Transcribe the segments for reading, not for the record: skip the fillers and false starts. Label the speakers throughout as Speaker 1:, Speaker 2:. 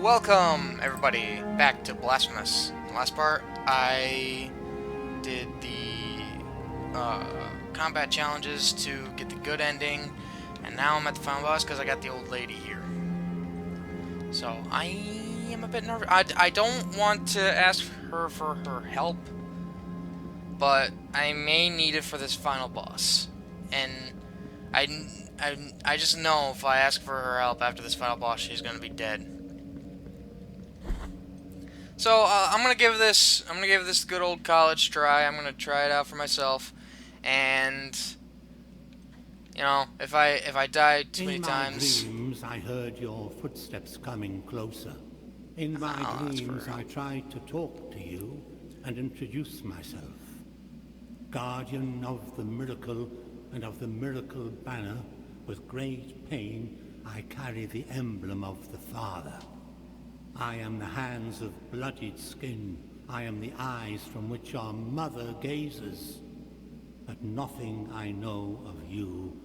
Speaker 1: Welcome, everybody, back to Blasphemous. In the last part, I did the combat challenges to get the good ending, and now I'm at the final boss because I got the old lady here. So, I am a bit nervous. I don't want to ask her for her help, but I may need it for this final boss. And I just know if I ask for her help after this final boss, she's going to be dead. So I'm gonna give this good old college try. I'm gonna try it out for myself, and you know, if I die too many times.
Speaker 2: In my dreams, I heard your footsteps coming closer. In my
Speaker 1: Oh, that's for
Speaker 2: dreams, I tried to talk to you and introduce myself. Guardian of the miracle and of the miracle banner, with great pain, I carry the emblem of the Father. I am the hands of bloodied skin. I am the eyes from which our mother gazes. But nothing I know of you,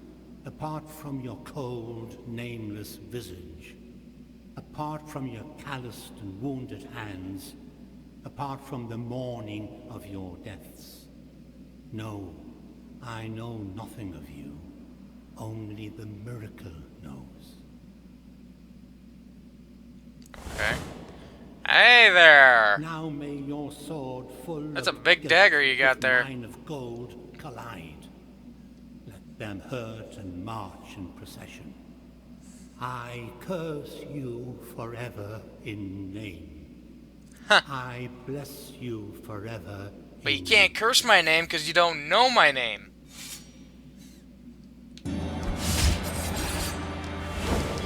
Speaker 2: apart from your cold, nameless visage, apart from your calloused and wounded hands, apart from the mourning of your deaths. No, I know nothing of you. Only the miracle knows.
Speaker 1: Okay. Hey there.
Speaker 2: Now may your sword full
Speaker 1: That's a
Speaker 2: of
Speaker 1: big
Speaker 2: guilt
Speaker 1: dagger you got
Speaker 2: with
Speaker 1: there.
Speaker 2: mine of gold collide. Let them hurt and march in procession. I curse you forever in name.
Speaker 1: Huh.
Speaker 2: I bless you forever.
Speaker 1: But you can't curse my name because you don't know my name.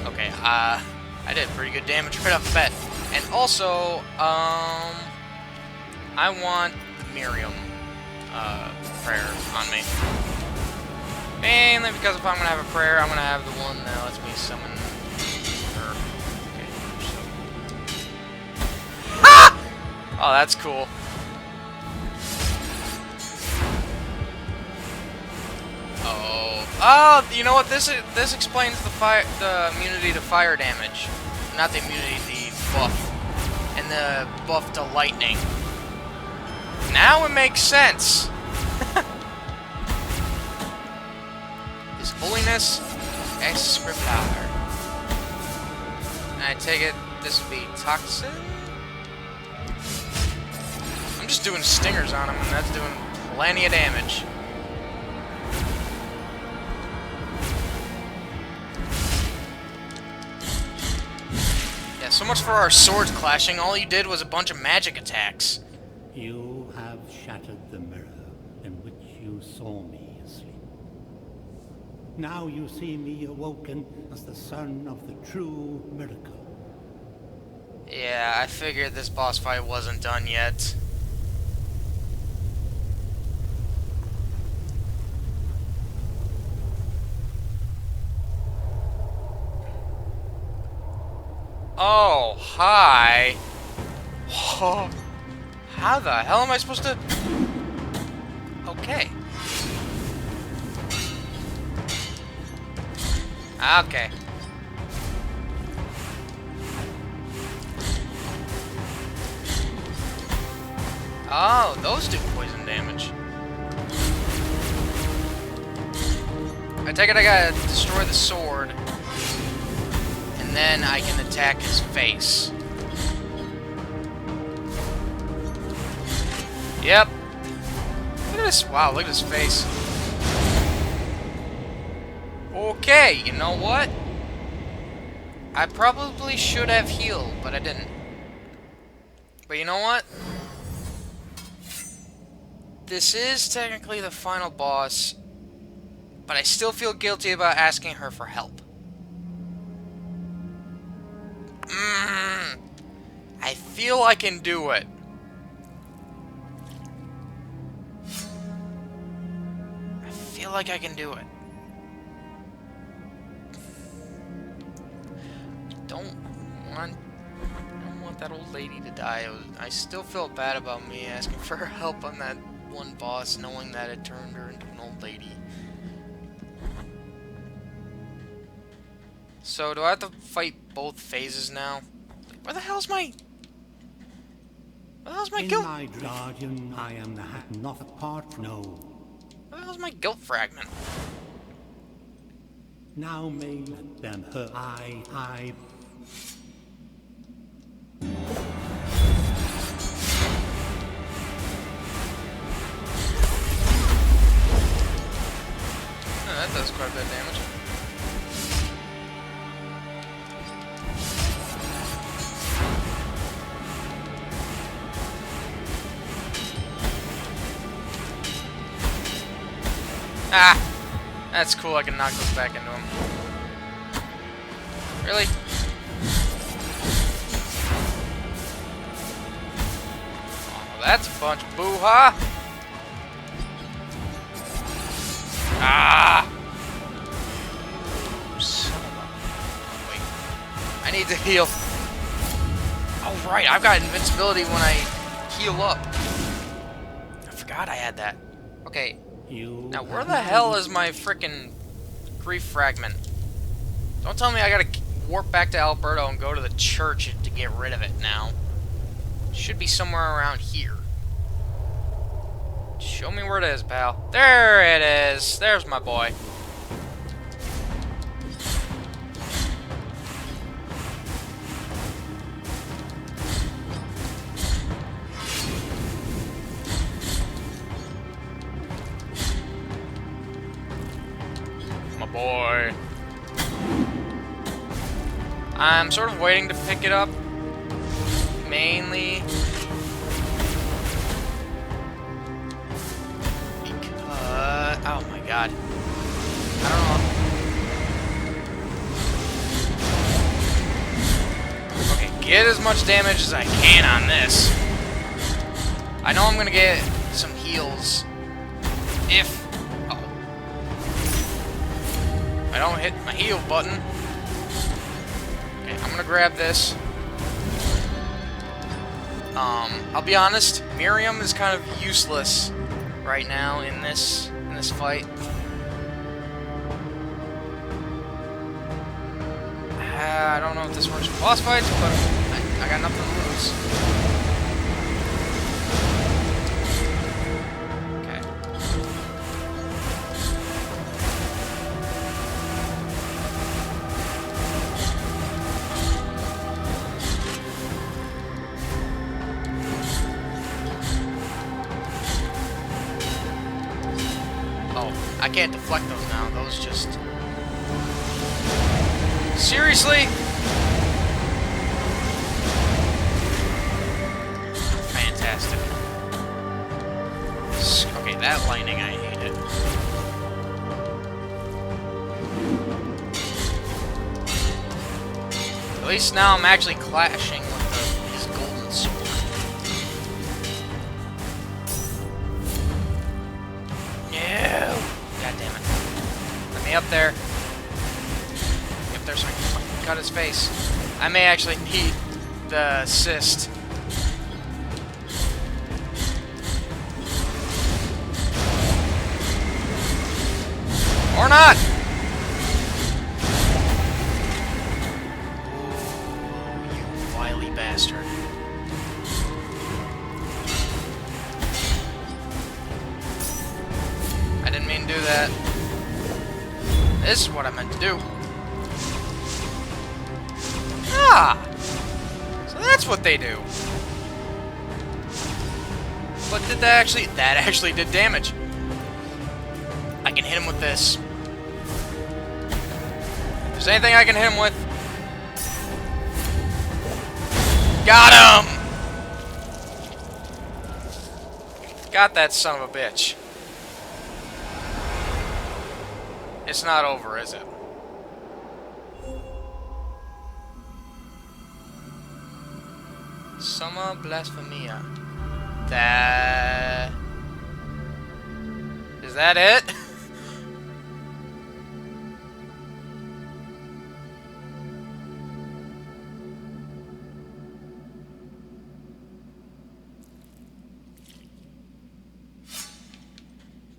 Speaker 1: Okay. I did pretty good damage right off the bat. And also, I want the Miriam prayer on me. Mainly because if I'm gonna have a prayer, I'm gonna have the one that lets me summon her. Okay, so. Ah! Oh, that's cool. Oh, you know what? This explains the immunity to fire damage, not the immunity, the buff, and the buff to lightning. Now it makes sense. His Holiness Escriblar. And I take it this would be Toxin? I'm just doing stingers on him, and that's doing plenty of damage. Yeah, so much for our swords clashing. All you did was a bunch of magic attacks.
Speaker 2: You have shattered the mirror in which you saw me asleep. Now you see me awoken as the son of the true miracle.
Speaker 1: Yeah, I figured this boss fight wasn't done yet. Oh, hi. Oh, how the hell am I supposed to... Okay. Okay. Oh, those do poison damage. I take it I gotta destroy the sword, and then I can attack his face. Yep. Look at this. Wow, look at his face. Okay, you know what? I probably should have healed, but I didn't. But you know what? This is technically the final boss, but I still feel guilty about asking her for help. I feel I can do it. I feel like I can do it. I don't want that old lady to die. I still feel bad about me asking for her help on that one boss, knowing that it turned her into an old lady. So, do I have to fight both phases now? Where the hell's my... Where the hell's my
Speaker 2: In
Speaker 1: guilt...
Speaker 2: my guardian, I am the hat not apart. No.
Speaker 1: Where the hell's my guilt fragment?
Speaker 2: Now may let them hurt. I.
Speaker 1: Oh, that does quite a bit of damage. Ah! That's cool, I can knock those back into him. Really? Oh, that's a bunch of boo-ha! Ah! Son of a... Wait. I need to heal. Oh, right, I've got invincibility when I heal up. I forgot I had that. Okay. Now, where the hell is my frickin' grief fragment? Don't tell me I gotta warp back to Alberto and go to the church to get rid of it now. It should be somewhere around here. Show me where it is, pal. There it is. There's my boy. Boy. I'm sort of waiting to pick it up, mainly because... oh my god. I don't know. Okay, get as much damage as I can on this. I know I'm gonna get some heals if... I don't hit my heal button. Okay, I'm gonna grab this. I'll be honest, Miriam is kind of useless right now in this fight. I don't know if this works for boss fights, but I got nothing to lose. I can't deflect those now. Those just... seriously? Fantastic. Okay, that lightning, I hate it. At least now I'm actually clashing with his golden sword. God damn it. Let me up there. Up there so I can fucking cut his face. I may actually need the assist. Or not! Ooh, you wily bastard. I didn't mean to do that. This is what I meant to do. Ah! So that's what they do. But did that actually... that actually did damage. I can hit him with this. If there's anything I can hit him with... got him! Got that son of a bitch. It's not over, is it? Summa Blasphemia. That... is that it?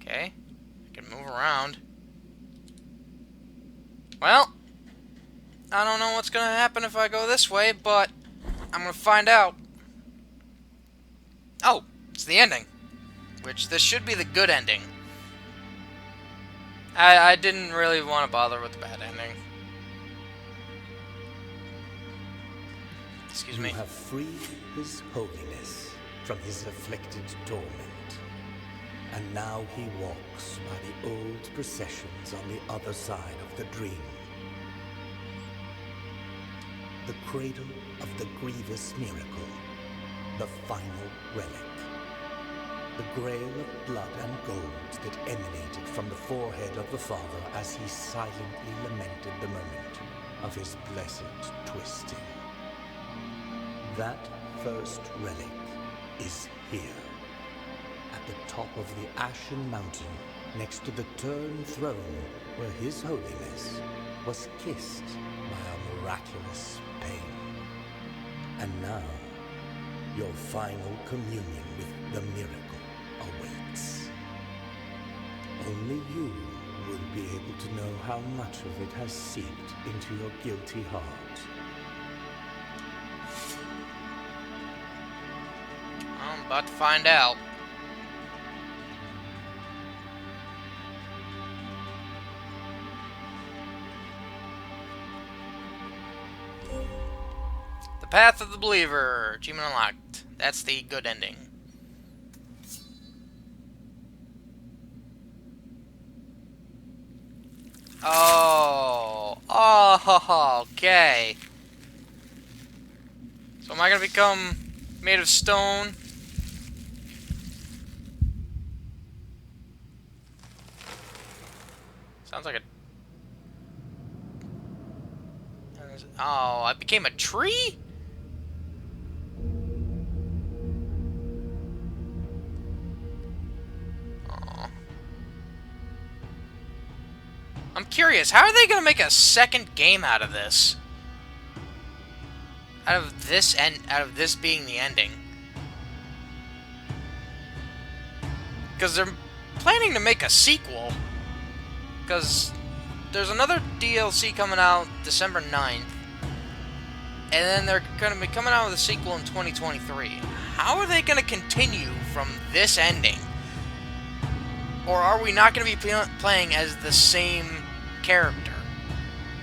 Speaker 1: Okay. I can move around. Well, I don't know what's gonna happen if I go this way, but I'm gonna find out. Oh, it's the ending. Which, this should be the good ending. I didn't really want to bother with the bad ending. Excuse me.
Speaker 3: You have freed his holiness from his afflicted torment. And now he walks by the old processions on the other side of the dream. The cradle of the grievous miracle, the final relic. The grail of blood and gold that emanated from the forehead of the Father as he silently lamented the moment of his blessed twisting. That first relic is here, at the top of the Ashen Mountain, next to the Turned Throne, where His Holiness was kissed by a miraculous pain. And now, your final communion with the miracle awaits. Only you will be able to know how much of it has seeped into your guilty heart.
Speaker 1: I'm about to find out. The Path of the Believer. Achievement unlocked. That's the good ending. Oh, okay. So am I gonna become made of stone? Sounds like a... Oh, I became a tree? Aw. I'm curious, how are they gonna make a second game out of this? Out of this being the ending? Because they're planning to make a sequel. Because there's another DLC coming out December 9th. And then they're going to be coming out with a sequel in 2023. How are they going to continue from this ending? Or are we not going to be playing as the same character?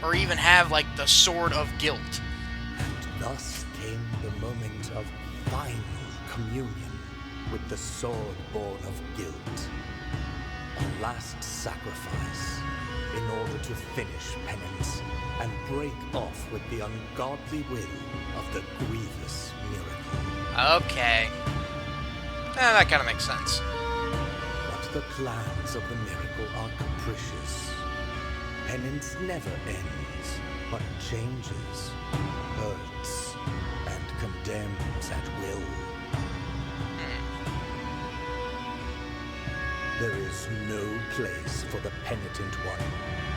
Speaker 1: Or even have, like, the Sword of Guilt?
Speaker 3: And thus came the moment of final communion with the sword born of guilt. A last sacrifice in order to finish penance and break off with the ungodly will of the grievous miracle.
Speaker 1: Okay. That kind of makes sense.
Speaker 3: But the plans of the miracle are capricious. Penance never ends, but changes, hurts, and condemns at will. There is no place for the penitent one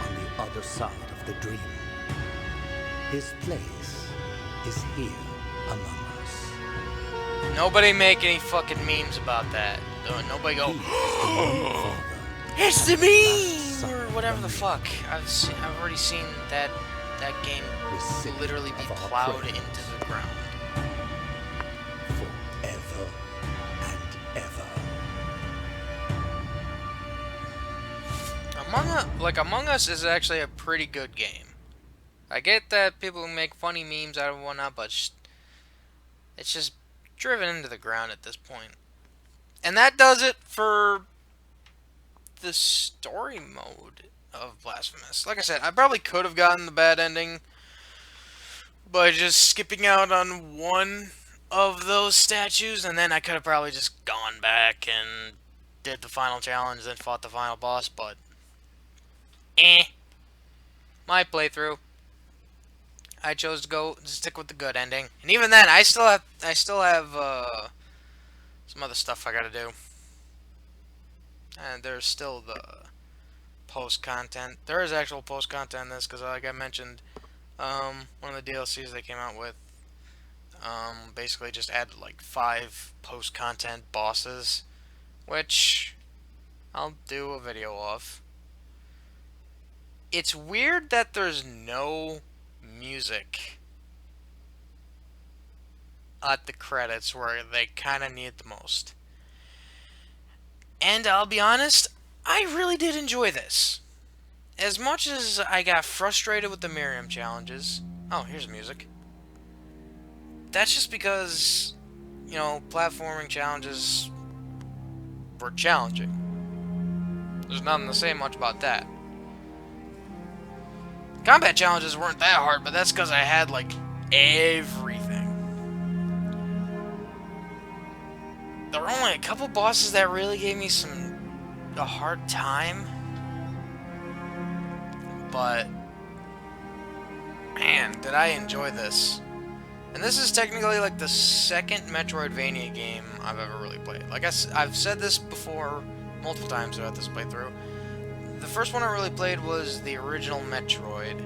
Speaker 3: on the other side of the dream. His place is here among us.
Speaker 1: Nobody make any fucking memes about that. Nobody go, it's the meme! Or whatever the fuck. I've already seen that game literally be plowed into the ground.
Speaker 3: Forever and ever.
Speaker 1: Among Us is actually a pretty good game. I get that people make funny memes out of it and whatnot, but it's just driven into the ground at this point. And that does it for the story mode of Blasphemous. Like I said, I probably could have gotten the bad ending by just skipping out on one of those statues, and then I could have probably just gone back and did the final challenge, then fought the final boss, but my playthrough. I chose to stick with the good ending, and even then, I still have some other stuff I gotta do, and there's still the post content. There is actual post content in this because, like I mentioned, one of the DLCs they came out with basically just added like 5 post content bosses, which I'll do a video of. It's weird that there's no music at the credits where they kind of need it the most. And I'll be honest, I really did enjoy this. As much as I got frustrated with the Miriam challenges... Oh, here's music. That's just because, you know, platforming challenges were challenging. There's nothing to say much about that. Combat challenges weren't that hard, but that's because I had, like, everything. There were only a couple bosses that really gave me a hard time. But, man, did I enjoy this. And this is technically, like, the second Metroidvania game I've ever really played. Like, I've said this before multiple times throughout this playthrough. The first one I really played was the original Metroid.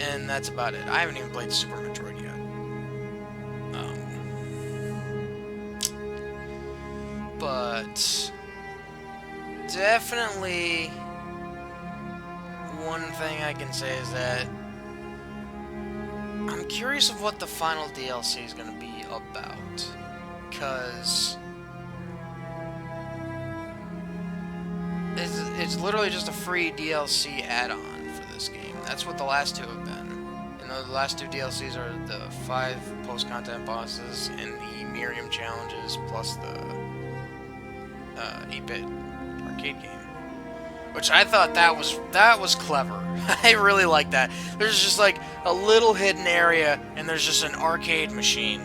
Speaker 1: And that's about it. I haven't even played Super Metroid yet. But definitely one thing I can say is that I'm curious of what the final DLC is going to be about. Because it's literally just a free DLC add-on for this game. That's what the last two have been. And the last two DLCs are the 5 post-content bosses and the Miriam challenges plus the 8-bit arcade game. Which I thought that was clever. I really like that. There's just like a little hidden area and there's just an arcade machine.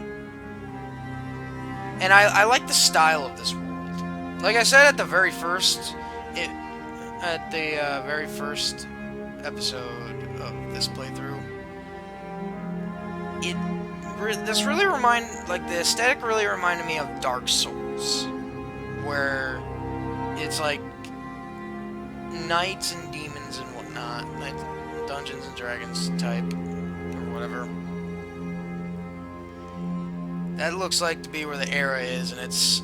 Speaker 1: And I like the style of this world. Like I said at the very first episode of this playthrough, the aesthetic really reminded me of Dark Souls, where it's like knights and demons and whatnot, like Dungeons and Dragons type, or whatever. That looks like to be where the era is, and it's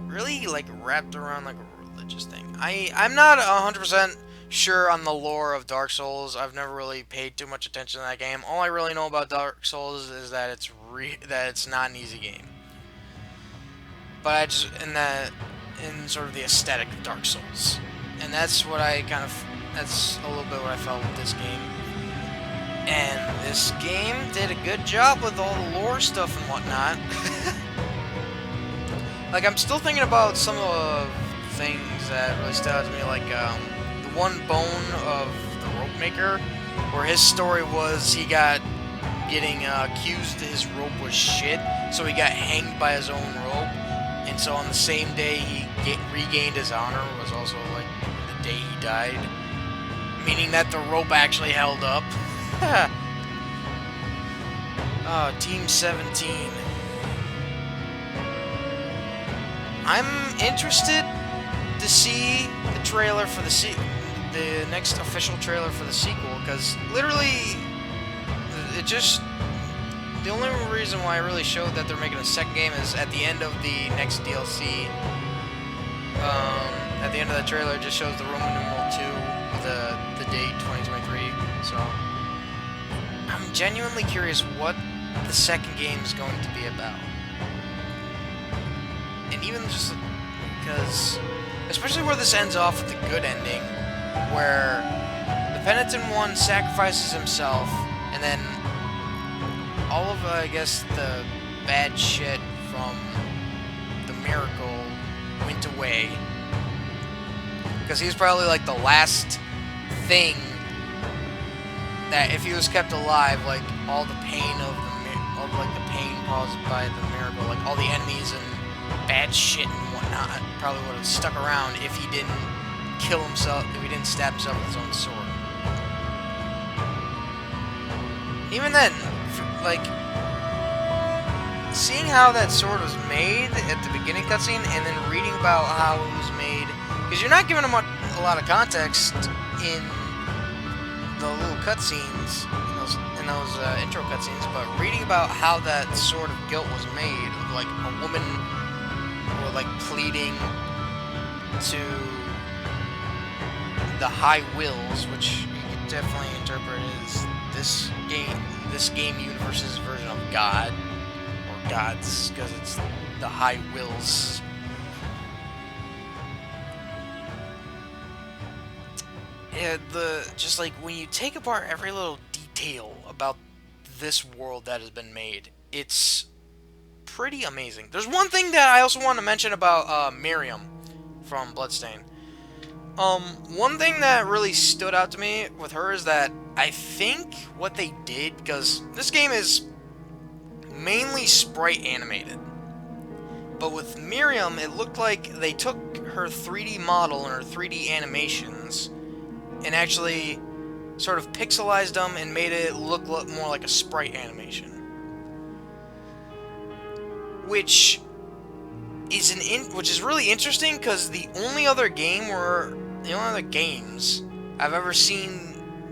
Speaker 1: really like wrapped around like a religious thing. I'm not 100% sure on the lore of Dark Souls. I've never really paid too much attention to that game. All I really know about Dark Souls is that it's not an easy game. But I just in sort of the aesthetic of Dark Souls. And that's what that's a little bit what I felt with this game. And this game did a good job with all the lore stuff and whatnot. Like, I'm still thinking about some of the things that really stood out to me, like, the one bone of the rope maker, where his story was he got getting accused his rope was shit, so he got hanged by his own rope. And so on the same day he regained his honor was also like the day he died, meaning that the rope actually held up. Oh, Team 17. I'm interested to see the trailer for the next official trailer for the sequel, because literally the only reason why I really showed that they're making a second game is at the end of the next DLC. At the end of the trailer, it just shows the Roman numeral 2 with the date 2023. So I'm genuinely curious what the second game is going to be about. And even just because, especially where this ends off with the good ending, where the penitent one sacrifices himself, and then all of, I guess, the bad shit from the miracle went away. Because he's probably like the last thing that, if he was kept alive, like all the pain caused by the miracle, like all the enemies and bad shit and whatnot, probably would have stuck around if he didn't kill himself, if he didn't stab himself with his own sword. Even then, like, seeing how that sword was made at the beginning cutscene, and then reading about how it was made, because you're not giving them a lot of context in the little cutscenes, in those intro cutscenes, but reading about how that sword of guilt was made, like a woman, or like pleading to the high wills, which you could definitely interpret as this game, this game universe's version of God, or gods, because it's the High Wills. Yeah, just like when you take apart every little detail about this world that has been made, it's pretty amazing. There's one thing that I also want to mention about Miriam from Bloodstain. One thing that really stood out to me with her is that I think what they did, because this game is mainly sprite animated, but with Miriam, it looked like they took her 3D model and her 3D animations and actually sort of pixelized them and made it look more like a sprite animation. Which is really interesting, because the only other games I've ever seen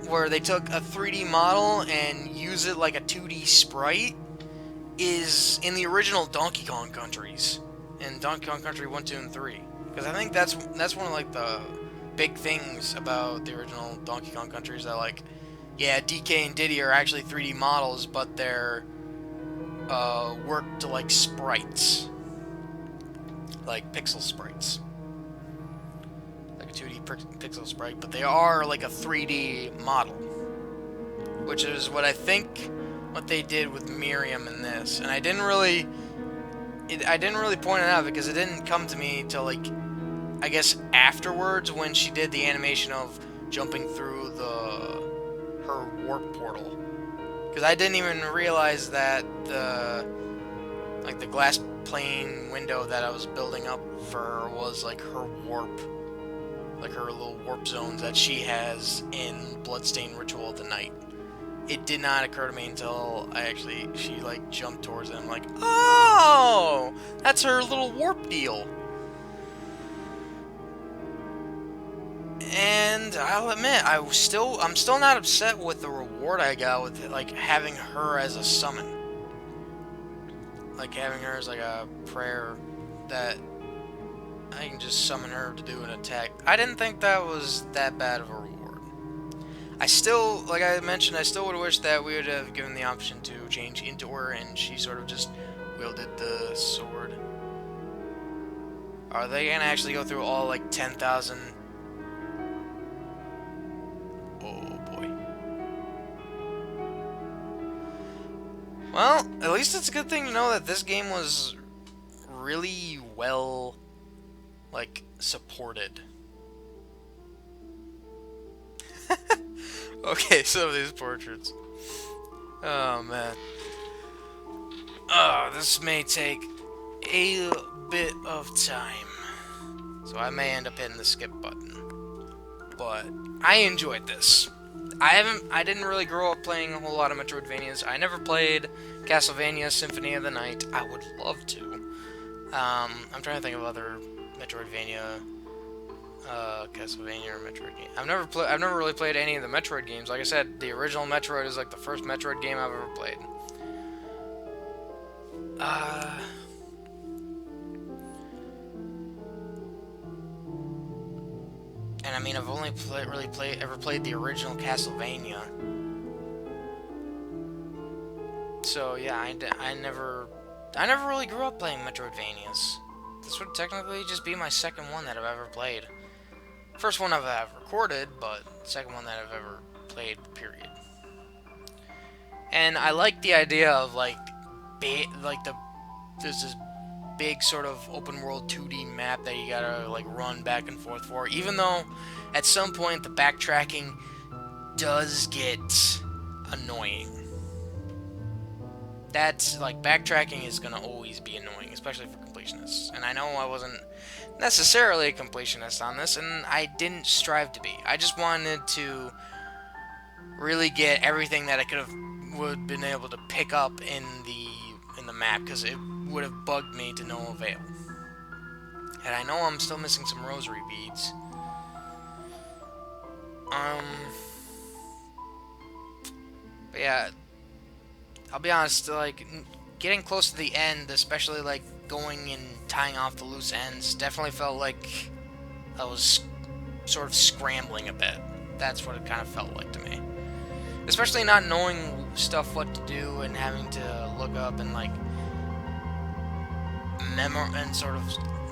Speaker 1: where they took a 3D model and use it like a 2D sprite is in the original Donkey Kong countries, in Donkey Kong Country 1, 2, and 3. Because I think that's one of like the big things about the original Donkey Kong countries, that like, yeah, DK and Diddy are actually 3D models, but they're worked to like sprites, like pixel sprites, like a 2D pixel sprite, but they are like a 3D model, which is what I think what they did with Miriam in this. And I didn't really point it out because it didn't come to me till like, I guess afterwards, when she did the animation of jumping through her warp portal. Because I didn't even realize that the glass plane window that I was building up for her was like her warp, like her little warp zones that she has in Bloodstained Ritual of the Night. It did not occur to me until she like jumped towards it. I'm like, oh, that's her little warp deal. And I'll admit, I'm still not upset with the reward I got with like having her as a summon, like having her as like a prayer that I can just summon her to do an attack. I didn't think that was that bad of a reward. I still, like I mentioned, I still would wish that we would have given the option to change into her and she sort of just wielded the sword. Are they gonna actually go through all like 10,000? Oh boy. Well, at least it's a good thing to know that this game was really well, like, supported. Okay, some of these portraits. Oh, man. Oh, this may take a bit of time. So I may end up hitting the skip button. But I enjoyed this. I didn't really grow up playing a whole lot of Metroidvanias. I never played Castlevania Symphony of the Night. I would love to. I'm trying to think of other Metroidvania, Castlevania or Metroid game. I've never really played any of the Metroid games. Like I said, the original Metroid is like the first Metroid game I've ever played. And I mean, I've only ever played the original Castlevania. So yeah, I never really grew up playing Metroidvanias. This would technically just be my second one that I've ever played. First one I've ever recorded, but second one that I've ever played, period. And I like the idea of like, there's this big sort of open world 2D map that you gotta like run back and forth for, even though at some point the backtracking does get annoying. That's like, backtracking is gonna always be annoying, especially for completionists. And I know I wasn't necessarily a completionist on this, and I didn't strive to be. I just wanted to really get everything that I would have been able to pick up in the map, because it would have bugged me to no avail. And I know I'm still missing some rosary beads. But yeah, I'll be honest, like, getting close to the end, especially like going and tying off the loose ends, definitely felt like I was sort of scrambling a bit. That's what it kind of felt like to me. especially not knowing stuff what to do and having to look up and like and sort of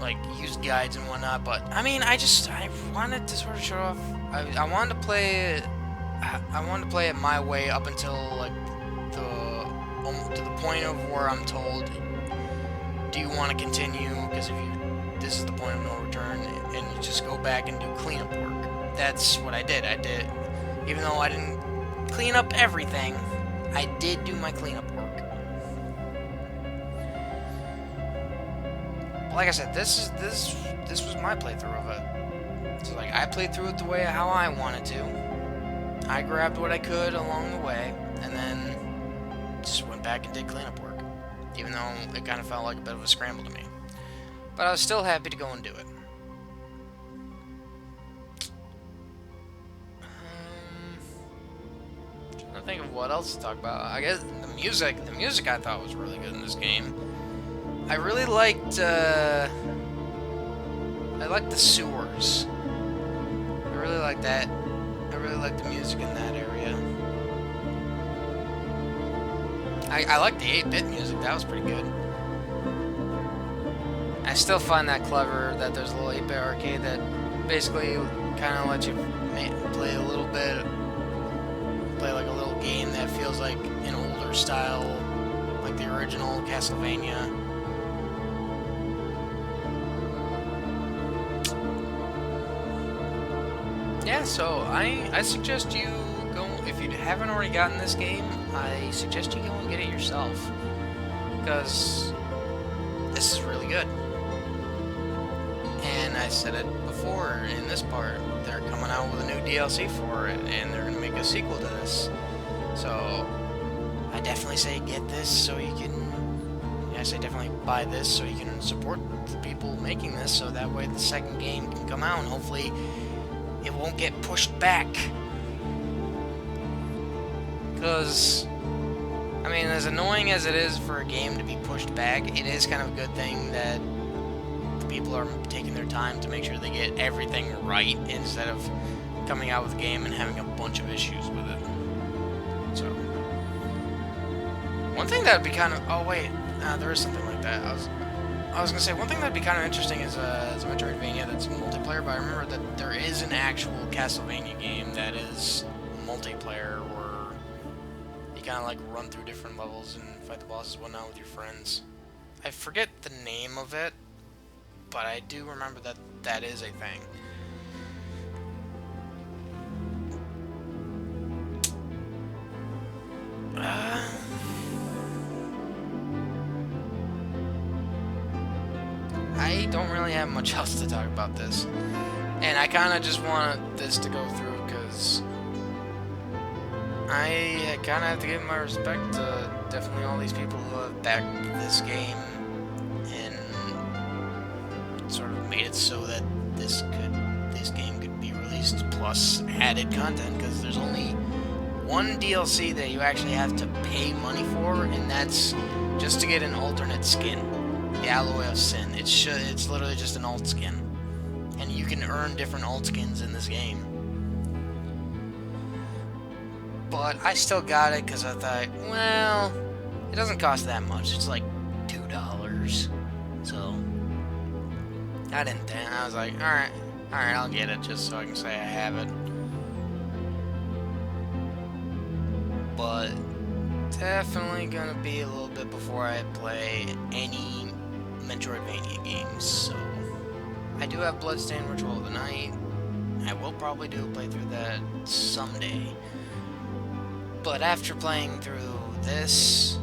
Speaker 1: like use guides and whatnot. But I mean, I wanted to sort of show off. I wanted to play it. I wanted to play it my way up until like to the point of where I'm told, do you want to continue? Because this is the point of no return, and you just go back and do cleanup work. That's what I did. Even though I didn't clean up everything, I did do my cleanup work. But like I said, this was my playthrough of it. So like I played through it the way how I wanted to. I grabbed what I could along the way, and then just went back and did cleanup work. Even though it kind of felt like a bit of a scramble to me. But I was still happy to go and do it. Trying to think of what else to talk about. I guess the music I thought was really good in this game. I really liked the sewers. I really liked that. I really liked the music in that area. I like the 8-bit music, that was pretty good. I still find that clever that there's a little 8-bit arcade that basically kind of lets you play a little bit, play like a little game that feels like an older style, like the original Castlevania. Yeah, so I suggest you go, if you haven't already gotten this game, I suggest you go and get it yourself, because this is really good. And I said it before in this part, they're coming out with a new DLC for it, and they're going to make a sequel to this. So I definitely say get this so you can, I say definitely buy this so you can support the people making this, so that way the second game can come out and hopefully it won't get pushed back. Because, I mean, as annoying as it is for a game to be pushed back, it is kind of a good thing that the people are taking their time to make sure they get everything right instead of coming out with a game and having a bunch of issues with it. So, one thing that would be kind of, oh wait, there is something like that. I was gonna say, one thing that'd be kind of interesting is a Metroidvania that's multiplayer, but I remember that there is an actual Castlevania game that is multiplayer where you kind of like run through different levels and fight the bosses and whatnot with your friends. I forget the name of it, but I do remember that that is a thing. I don't really have much else to talk about this, and I kind of just wanted this to go through because I kind of have to give my respect to definitely all these people who have backed this game and sort of made it so that this game could be released plus added content, because there's only one DLC that you actually have to pay money for, and that's just to get an alternate skin. The Alloy of Sin. It's literally just an alt skin. And you can earn different alt skins in this game. But I still got it because I thought, well, it doesn't cost that much. It's like $2. So I didn't think. I was like, alright, I'll get it just so I can say I have it. But definitely gonna be a little bit before I play any Metroidvania games, so I do have Bloodstained Ritual of the Night. I will probably do a playthrough that someday. But after playing through this,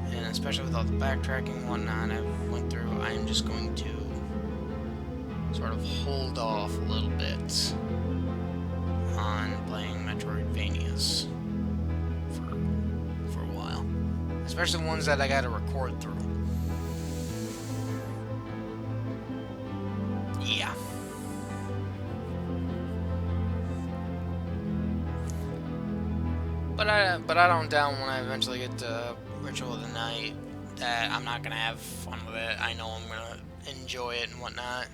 Speaker 1: and especially with all the backtracking and whatnot I went through, I am just going to sort of hold off a little bit on playing Metroidvanias for a while. Especially ones that I gotta record through. Yeah. But I don't doubt when I eventually get to Ritual of the Night that I'm not gonna have fun with it. I know I'm gonna enjoy it and whatnot.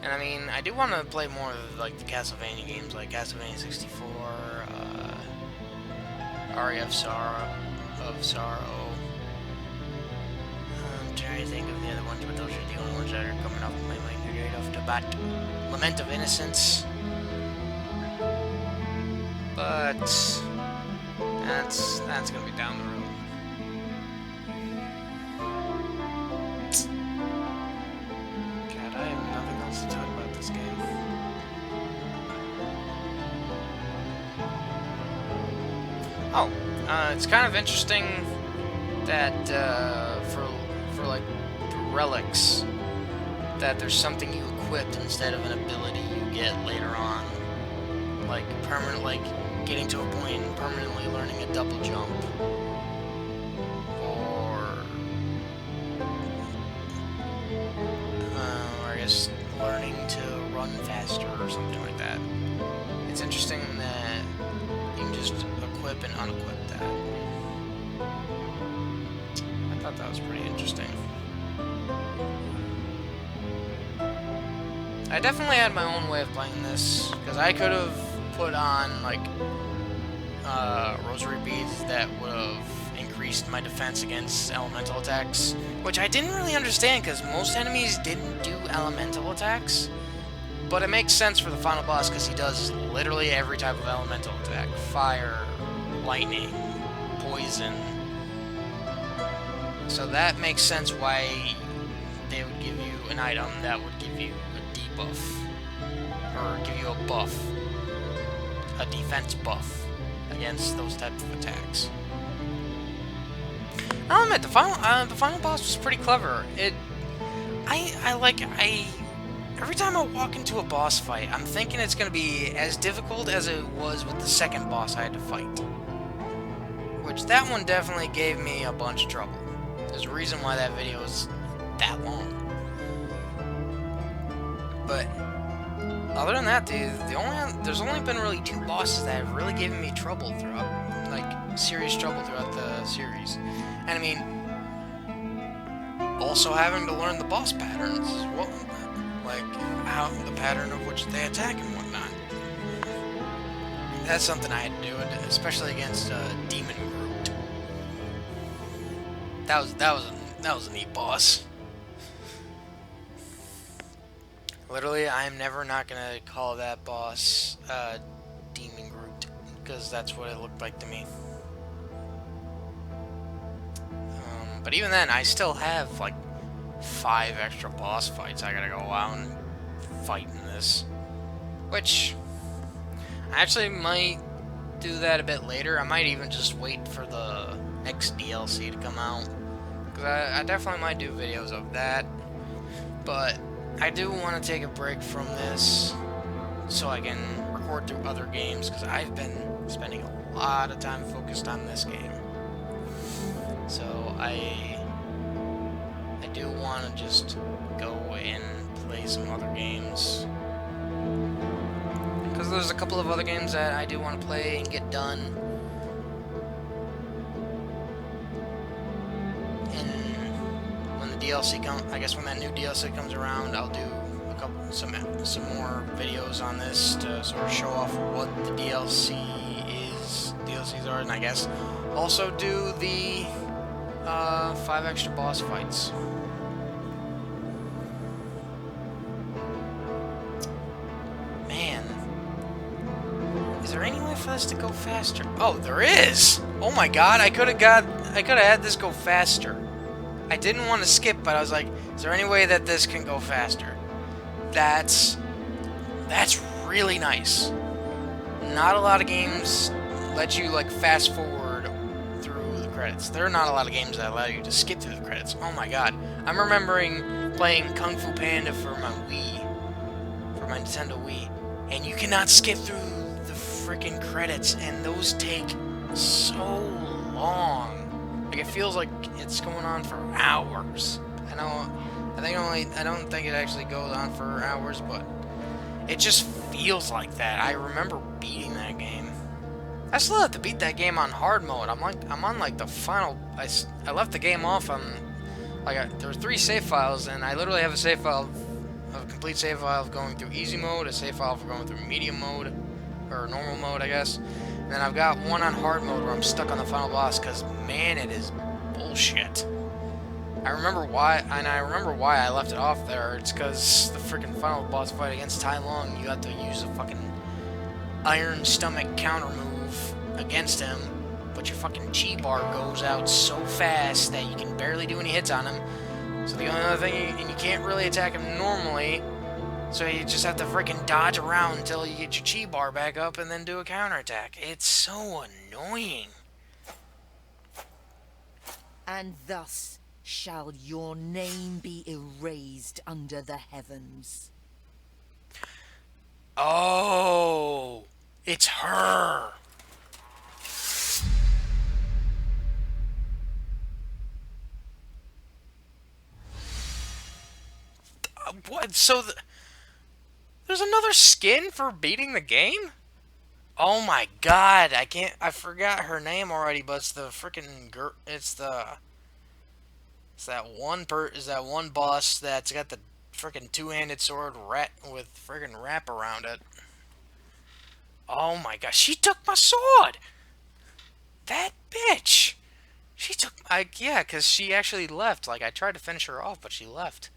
Speaker 1: And I mean, I do want to play more of like the Castlevania games, like Castlevania 64, Aria of Sorrow. I'm trying to think of the other ones, but those are the only ones that are coming off my mind right off the bat. Lament of Innocence. But that's gonna be down the road. God, I have nothing else to talk about this game. Oh, it's kind of interesting that for like the relics, that there's something you equipped instead of an ability you get later on, like getting to a point and permanently learning a double jump, or I guess learning to run faster or something like that. It's interesting that you can just equip and unequip that. I thought that was pretty interesting. I definitely had my own way of playing this, because I could have put on like rosary beads that would have increased my defense against elemental attacks, which I didn't really understand because most enemies didn't do elemental attacks. But it makes sense for the final boss because he does literally every type of elemental attack: fire, lightning, poison. So that makes sense why they would give you an item that would give you a debuff, or give you a buff, a defense buff against those types of attacks. I'll admit, the final boss was pretty clever. Every time I walk into a boss fight, I'm thinking it's going to be as difficult as it was with the second boss I had to fight. Which, that one definitely gave me a bunch of trouble. There's a reason why that video is that long. But other than that, dude, there's only been really 2 bosses that have really given me trouble throughout, like, serious trouble throughout the series. And I mean, also having to learn the boss patterns as well. Like, how the pattern of which they attack and whatnot. That's something I had to do, especially against Demon Groot. That was a neat boss. Literally, I'm never not gonna call that boss Demon Groot, because that's what it looked like to me. But even then, I still have like 5 extra boss fights I gotta go out and fight in this. Which, I actually might do that a bit later. I might even just wait for the next DLC to come out, because I definitely might do videos of that. But I do want to take a break from this so I can record through other games, because I've been spending a lot of time focused on this game. So I do want to just go and play some other games, because there's a couple of other games that I do want to play and get done. And when the DLC I guess when that new DLC comes around, I'll do some more videos on this to sort of show off what the DLCs are, and I guess also do the 5 extra boss fights. Man, is there any way for this to go faster? Oh, there is! Oh my god, I could have had this go faster. I didn't want to skip, but I was like, is there any way that this can go faster? That's really nice. Not a lot of games let you like fast forward through the credits. There are not a lot of games that allow you to skip through the credits. Oh my god. I'm remembering playing Kung Fu Panda for my Nintendo Wii, and you cannot skip through the freaking credits, and those take so long. Like, it feels like it's going on for hours. I don't think it actually goes on for hours, but it just feels like that. I remember beating that game. I still have to beat that game on hard mode. I'm on like the final. I left the game off on, like, there were 3 save files, and I literally have a save file a complete save file of going through easy mode, a save file for going through medium mode, or normal mode, I guess. And then I've got one on hard mode where I'm stuck on the final boss, because, man, it is bullshit. I remember why I left it off there. It's because the freaking final boss fight against Tai Lung, you have to use a fucking iron stomach counter move against him, but your fucking chi bar goes out so fast that you can barely do any hits on him. So the only other thing, and you can't really attack him normally, so you just have to freaking dodge around until you get your chi bar back up and then do a counterattack. It's so annoying.
Speaker 4: And thus shall your name be erased under the heavens.
Speaker 1: Oh, it's her. What? So there's another skin for beating the game? Oh my god, I forgot her name already, but it's the freaking girl, it's that one boss that's got the freaking two-handed sword with freaking wrap around it. Oh my gosh, she took my sword! That bitch! She took, yeah, because she actually left. Like, I tried to finish her off, but she left.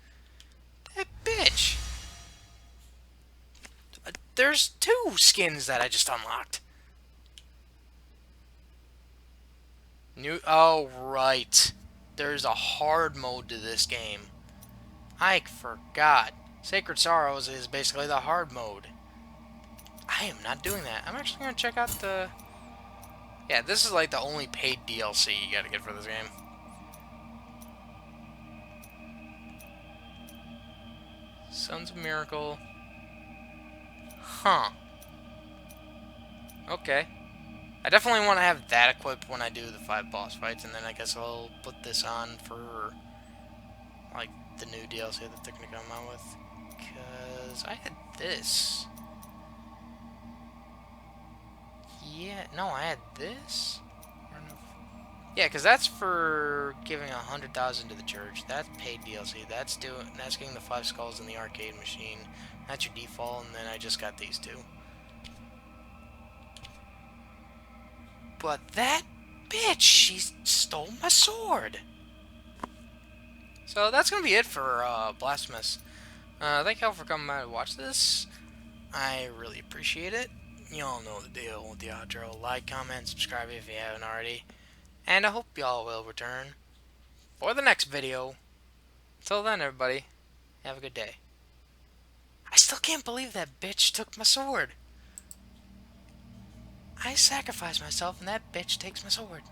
Speaker 1: That bitch! There's 2 skins that I just unlocked. Oh, right. There's a hard mode to this game. I forgot. Sacred Sorrows is basically the hard mode. I am not doing that. I'm actually going to check out the... Yeah, this is like the only paid DLC you gotta get for this game. Sons of Miracle. Huh. Okay. I definitely want to have that equipped when I do the 5 boss fights, and then I guess I'll put this on for, like, the new DLC that they're gonna come out with. Because I had this. Yeah, no, I had this? Yeah, because that's for giving 100,000 to the church. That's paid DLC. That's getting the 5 skulls in the arcade machine. That's your default, and then I just got these 2. But that bitch, she stole my sword. So that's gonna be it for Blasphemous. Thank y'all for coming by to watch this. I really appreciate it. You all know the deal with the outro. Like, comment, subscribe if you haven't already. And I hope y'all will return for the next video. Till then, everybody, have a good day. I still can't believe that bitch took my sword. I sacrificed myself and that bitch takes my sword.